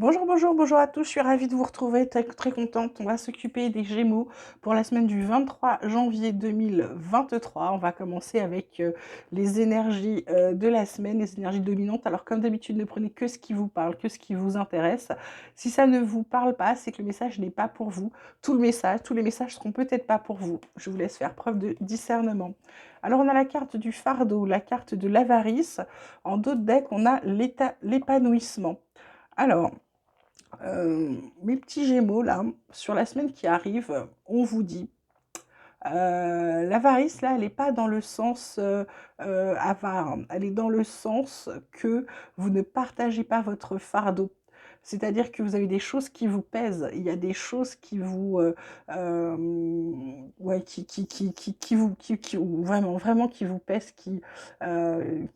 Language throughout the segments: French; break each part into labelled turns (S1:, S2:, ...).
S1: Bonjour, bonjour, bonjour à tous, je suis ravie de vous retrouver, très contente. On va s'occuper des Gémeaux pour la semaine du 23 janvier 2023. On va commencer avec les énergies de la semaine, les énergies dominantes. Alors comme d'habitude, ne prenez que ce qui vous parle, que ce qui vous intéresse. Si ça ne vous parle pas, c'est que le message n'est pas pour vous. Tous les messages seront peut-être pas pour vous. Je vous laisse faire preuve de discernement. Alors on a la carte du fardeau, la carte de l'avarice. En d'autres decks, on a l'épanouissement. Alors, mes petits Gémeaux, là, sur la semaine qui arrive, on vous dit, l'avarice, là, elle n'est pas dans le sens avare, elle est dans le sens que vous ne partagez pas votre fardeau. C'est-à-dire que vous avez des choses qui vous pèsent, il y a des choses qui vous, ouais, ou vraiment, vraiment qui vous pèsent, qui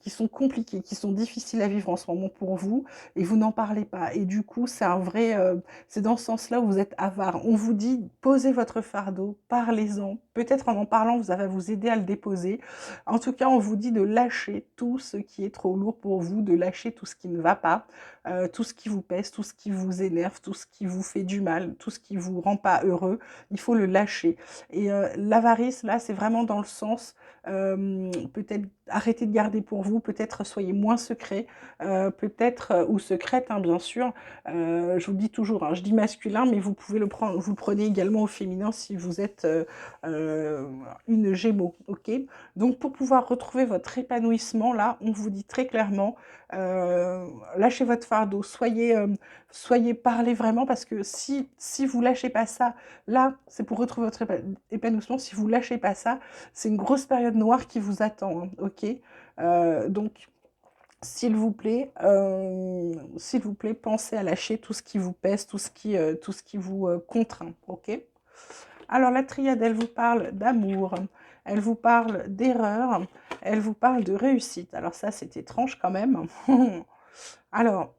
S1: sont compliquées, qui sont difficiles à vivre en ce moment pour vous, et vous n'en parlez pas. Et du coup, c'est un vrai, c'est dans ce sens-là où vous êtes avare. On vous dit, posez votre fardeau, parlez-en. Peut-être en parlant, ça va vous aider à le déposer. En tout cas, on vous dit de lâcher tout ce qui est trop lourd pour vous, de lâcher tout ce qui ne va pas, tout ce qui vous pèse, tout ce qui vous énerve, tout ce qui vous fait du mal, tout ce qui vous rend pas heureux. Il faut le lâcher. Et l'avarice, là, c'est vraiment dans le sens, peut-être arrêtez de garder pour vous, peut-être soyez moins secret, peut-être, ou secrète, hein, bien sûr. Je vous le dis toujours, hein, je dis masculin, mais vous pouvez le prendre, vous le prenez également au féminin si vous êtes une Gémeaux, ok? Donc pour pouvoir retrouver votre épanouissement, là, on vous dit très clairement, lâchez votre fardeau, soyez parlez vraiment, parce que si vous lâchez pas ça, là, c'est pour retrouver votre épanouissement. Si vous lâchez pas ça, c'est une grosse période noire qui vous attend, hein, ok? Donc, s'il vous plaît, pensez à lâcher tout ce qui vous pèse, tout ce qui vous contraint, ok? Alors, la triade, elle vous parle d'amour, elle vous parle d'erreur, elle vous parle de réussite. Alors ça, c'est étrange quand même. Alors,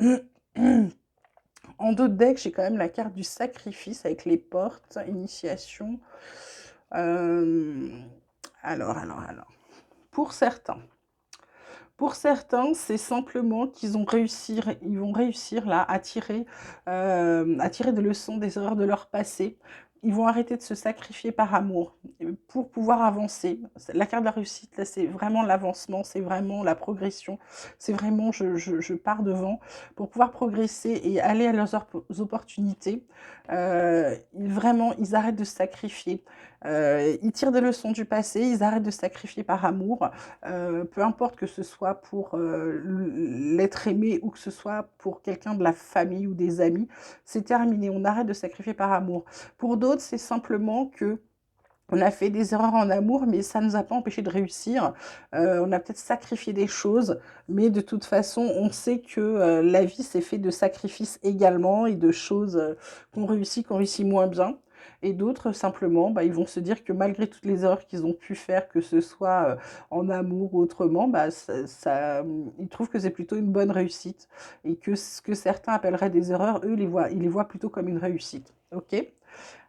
S1: en d'autres decks, j'ai quand même la carte du sacrifice avec les portes, initiation. Euh, alors. Pour certains, c'est simplement ils vont réussir là à tirer des leçons des erreurs de leur passé. Ils vont arrêter de se sacrifier par amour pour pouvoir avancer. La carte de la réussite, là, c'est vraiment l'avancement, c'est vraiment la progression, c'est vraiment je pars devant pour pouvoir progresser et aller à leurs opportunités. Vraiment, ils arrêtent de se sacrifier. Ils tirent des leçons du passé, ils arrêtent de se sacrifier par amour. Peu importe que ce soit pour l'être aimé ou que ce soit pour quelqu'un de la famille ou des amis, c'est terminé, on arrête de sacrifier par amour. Pour d'autres, c'est simplement que on a fait des erreurs en amour, mais ça ne nous a pas empêché de réussir. On a peut-être sacrifié des choses, mais de toute façon, on sait que la vie, c'est fait de sacrifices également et de choses qu'on réussit moins bien. Et d'autres, simplement, bah, ils vont se dire que malgré toutes les erreurs qu'ils ont pu faire, que ce soit en amour ou autrement, bah, ils trouvent que c'est plutôt une bonne réussite. Et que ce que certains appelleraient des erreurs, eux, ils les voient plutôt comme une réussite. Ok?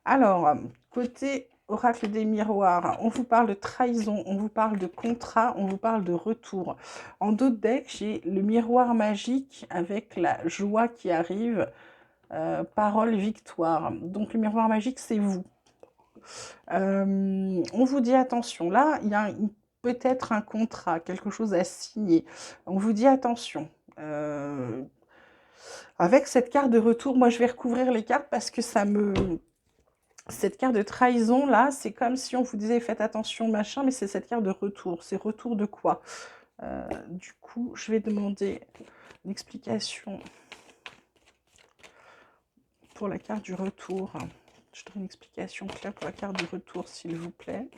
S1: Alors, côté oracle des miroirs, on vous parle de trahison, on vous parle de contrat, on vous parle de retour. En d'autres decks, j'ai le miroir magique avec la joie qui arrive, parole, victoire. Donc le miroir magique, c'est vous. On vous dit attention, là, il y a peut-être un contrat, quelque chose à signer. On vous dit attention. Avec cette carte de retour, moi je vais recouvrir les cartes parce que cette carte de trahison, là, c'est comme si on vous disait faites attention, machin, mais c'est cette carte de retour. C'est retour de quoi? Du coup, je vais demander une explication pour la carte du retour. Je donne une explication claire pour la carte du retour, s'il vous plaît.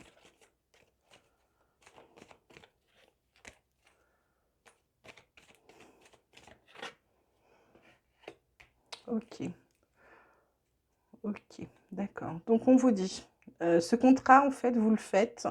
S1: Ok, ok, d'accord. Donc, on vous dit, ce contrat, en fait, vous le faites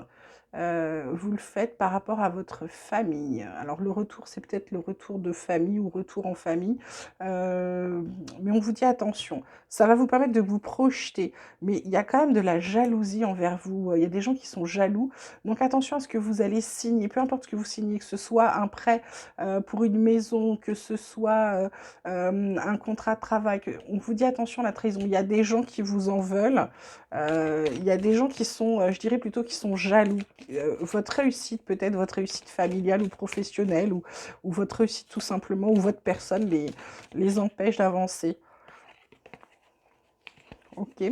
S1: vous le faites par rapport à votre famille. Alors le retour, c'est peut-être le retour de famille ou retour en famille, mais on vous dit attention, ça va vous permettre de vous projeter, mais il y a quand même de la jalousie envers vous, il y a des gens qui sont jaloux, donc attention à ce que vous allez signer, peu importe ce que vous signez, que ce soit un prêt, pour une maison, que ce soit, un contrat de travail, on vous dit attention à la trahison. Il y a des gens qui vous en veulent, il y a des gens qui sont, je dirais plutôt qui sont jaloux. Votre réussite, peut-être votre réussite familiale ou professionnelle, ou votre réussite tout simplement, ou votre personne les empêche d'avancer. Ok,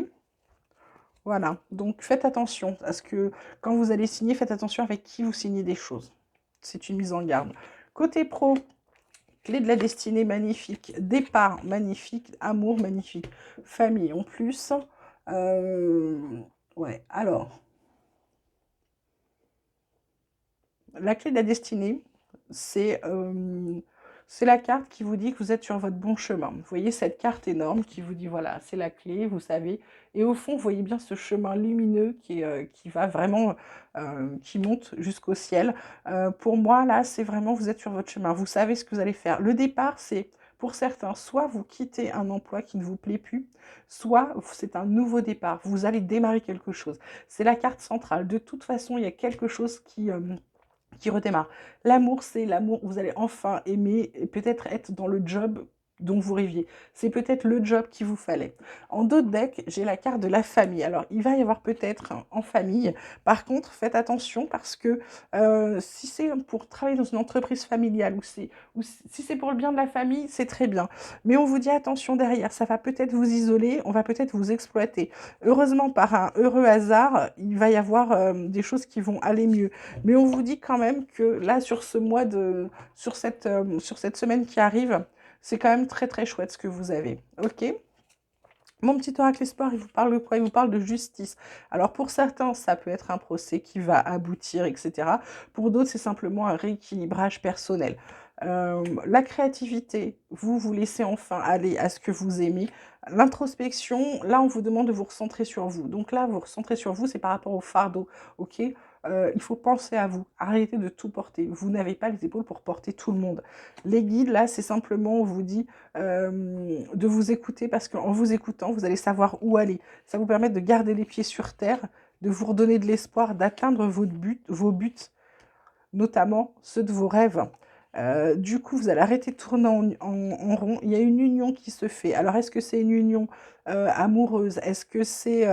S1: voilà. Donc faites attention à ce que quand vous allez signer, faites attention avec qui vous signez des choses. C'est une mise en garde. Côté pro, clé de la destinée magnifique, départ magnifique, amour magnifique, famille en plus. Euh, ouais, alors, la clé de la destinée, c'est la carte qui vous dit que vous êtes sur votre bon chemin. Vous voyez cette carte énorme qui vous dit, voilà, c'est la clé, vous savez. Et au fond, vous voyez bien ce chemin lumineux qui va vraiment, qui monte jusqu'au ciel. Pour moi, là, c'est vraiment, vous êtes sur votre chemin. Vous savez ce que vous allez faire. Le départ, c'est, pour certains, soit vous quittez un emploi qui ne vous plaît plus, soit c'est un nouveau départ. Vous allez démarrer quelque chose. C'est la carte centrale. De toute façon, il y a quelque chose qui redémarre. L'amour, c'est l'amour, vous allez enfin aimer et peut-être être dans le job dont vous rêviez. C'est peut-être le job qu'il vous fallait. En d'autres decks, j'ai la carte de la famille. Alors, il va y avoir peut-être en famille. Par contre, faites attention parce que si c'est pour travailler dans une entreprise familiale ou si c'est pour le bien de la famille, c'est très bien. Mais on vous dit attention derrière, ça va peut-être vous isoler, on va peut-être vous exploiter. Heureusement, par un heureux hasard, il va y avoir des choses qui vont aller mieux. Mais on vous dit quand même que là, sur cette semaine qui arrive, c'est quand même très très chouette ce que vous avez. Ok? Mon petit oracle espoir, il vous parle de quoi? Il vous parle de justice. Alors pour certains, ça peut être un procès qui va aboutir, etc. Pour d'autres, c'est simplement un rééquilibrage personnel. La créativité, vous vous laissez enfin aller à ce que vous aimez. L'introspection, là, on vous demande de vous recentrer sur vous. Donc là, vous recentrer sur vous, c'est par rapport au fardeau, ok? Il faut penser à vous, arrêtez de tout porter. Vous n'avez pas les épaules pour porter tout le monde. Les guides, là, c'est simplement, on vous dit de vous écouter parce qu'en vous écoutant, vous allez savoir où aller. Ça vous permet de garder les pieds sur terre, de vous redonner de l'espoir, d'atteindre vos buts, notamment ceux de vos rêves. Du coup, vous allez arrêter de tourner en rond. Il y a une union qui se fait. Alors, est-ce que c'est une union amoureuse? Est-ce que c'est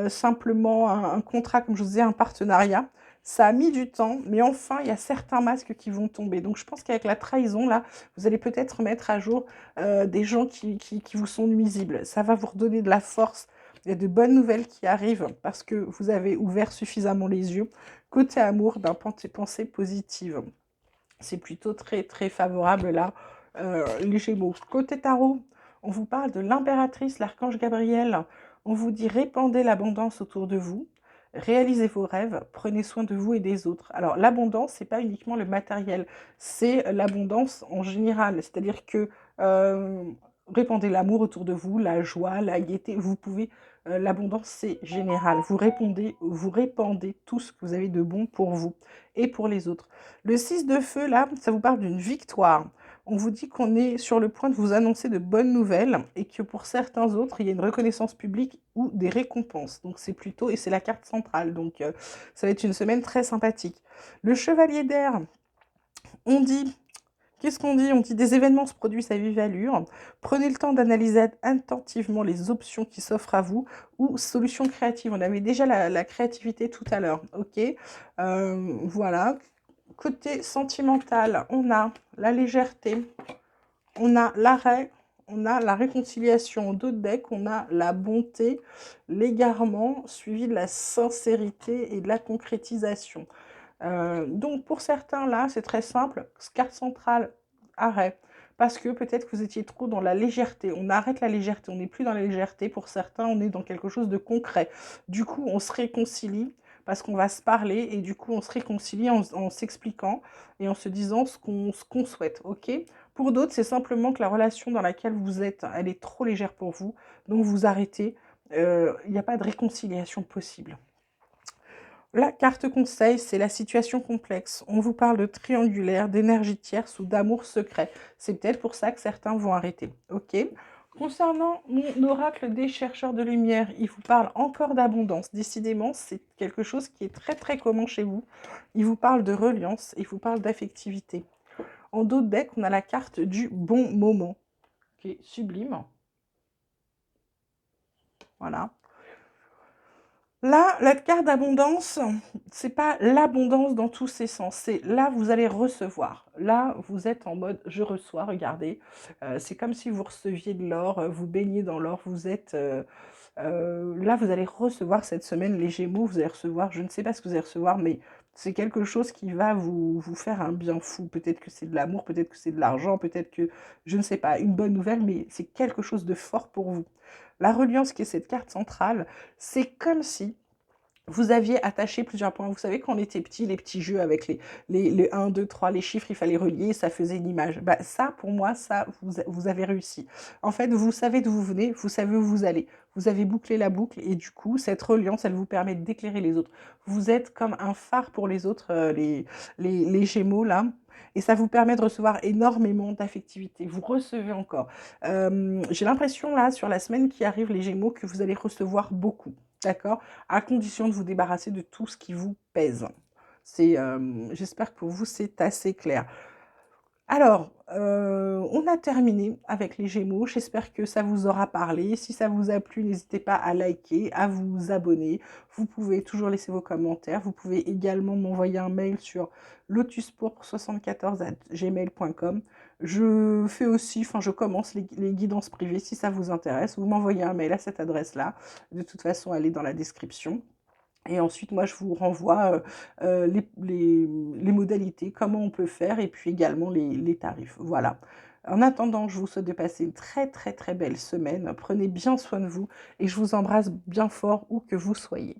S1: simplement un contrat, comme je vous disais, un partenariat? Ça a mis du temps, mais enfin, il y a certains masques qui vont tomber. Donc, je pense qu'avec la trahison, là, vous allez peut-être mettre à jour des gens qui vous sont nuisibles. Ça va vous redonner de la force. Il y a de bonnes nouvelles qui arrivent parce que vous avez ouvert suffisamment les yeux. Côté amour, ben, pensée positive. C'est plutôt très très favorable là, les Gémeaux. Côté tarot, on vous parle de l'impératrice, l'archange Gabriel. On vous dit répandez l'abondance autour de vous, réalisez vos rêves, prenez soin de vous et des autres. Alors l'abondance, c'est pas uniquement le matériel, c'est l'abondance en général. C'est-à-dire que euh, répandez l'amour autour de vous, la joie, la gaieté. Vous pouvez, l'abondance c'est général. Vous répandez tout ce que vous avez de bon pour vous et pour les autres. Le 6 de feu, là, ça vous parle d'une victoire. On vous dit qu'on est sur le point de vous annoncer de bonnes nouvelles et que pour certains autres, il y a une reconnaissance publique ou des récompenses. Donc c'est plutôt, et c'est la carte centrale, donc ça va être une semaine très sympathique. Le chevalier d'air, on dit, qu'est-ce qu'on dit? On dit des événements se produisent à vive allure. Prenez le temps d'analyser attentivement les options qui s'offrent à vous ou solutions créatives. On avait déjà la créativité tout à l'heure, ok? Voilà. Côté sentimental, on a la légèreté, on a l'arrêt, on a la réconciliation. D'autres decks, on a la bonté, l'égarement, suivi de la sincérité et de la concrétisation. Donc pour certains, là, c'est très simple. Carte centrale, arrêt. Parce que peut-être que vous étiez trop dans la légèreté. On arrête la légèreté. On n'est plus dans la légèreté. Pour certains, on est dans quelque chose de concret. Du coup, on se réconcilie parce qu'on va se parler et du coup, on se réconcilie en s'expliquant et en se disant ce qu'on souhaite. Ok? Pour d'autres, c'est simplement que la relation dans laquelle vous êtes, elle est trop légère pour vous. Donc, vous arrêtez. Il n'y a pas de réconciliation possible. La carte conseil, c'est la situation complexe. On vous parle de triangulaire, d'énergie tierce ou d'amour secret. C'est peut-être pour ça que certains vont arrêter. Ok. Concernant mon oracle des chercheurs de lumière, il vous parle encore d'abondance. Décidément, c'est quelque chose qui est très très commun chez vous. Il vous parle de reliance, il vous parle d'affectivité. En dos de deck, on a la carte du bon moment, qui est sublime. Voilà. Là, la carte d'abondance, c'est pas l'abondance dans tous ses sens. C'est là, vous allez recevoir. Là, vous êtes en mode je reçois, regardez. C'est comme si vous receviez de l'or, vous baignez dans l'or, vous êtes. Là, vous allez recevoir cette semaine les Gémeaux, vous allez recevoir, je ne sais pas ce que vous allez recevoir, mais c'est quelque chose qui va vous faire un bien fou. Peut-être que c'est de l'amour, peut-être que c'est de l'argent, peut-être que, je ne sais pas, une bonne nouvelle, mais c'est quelque chose de fort pour vous. La reliance, qui est cette carte centrale, c'est comme si vous aviez attaché plusieurs points. Vous savez, quand on était petit, les petits jeux avec les 1, 2, 3, les chiffres, il fallait relier, ça faisait une image. Bah, ça, pour moi, ça, vous avez réussi. En fait, vous savez d'où vous venez, vous savez où vous allez. Vous avez bouclé la boucle et du coup, cette reliance, elle vous permet d'éclairer les autres. Vous êtes comme un phare pour les autres, les Gémeaux, là. Et ça vous permet de recevoir énormément d'affectivité. Vous recevez encore. J'ai l'impression, là, sur la semaine qui arrive, les Gémeaux, que vous allez recevoir beaucoup. D'accord? À condition de vous débarrasser de tout ce qui vous pèse. J'espère que pour vous, c'est assez clair. Alors, on a terminé avec les Gémeaux. J'espère que ça vous aura parlé. Si ça vous a plu, n'hésitez pas à liker, à vous abonner. Vous pouvez toujours laisser vos commentaires. Vous pouvez également m'envoyer un mail sur lotuspourpre74@gmail.com. Je fais aussi, enfin, je commence les guidances privées si ça vous intéresse. Vous m'envoyez un mail à cette adresse-là. De toute façon, elle est dans la description. Et ensuite, moi, je vous renvoie les modalités, comment on peut faire, et puis également les tarifs. Voilà. En attendant, je vous souhaite de passer une très très très belle semaine. Prenez bien soin de vous et je vous embrasse bien fort où que vous soyez.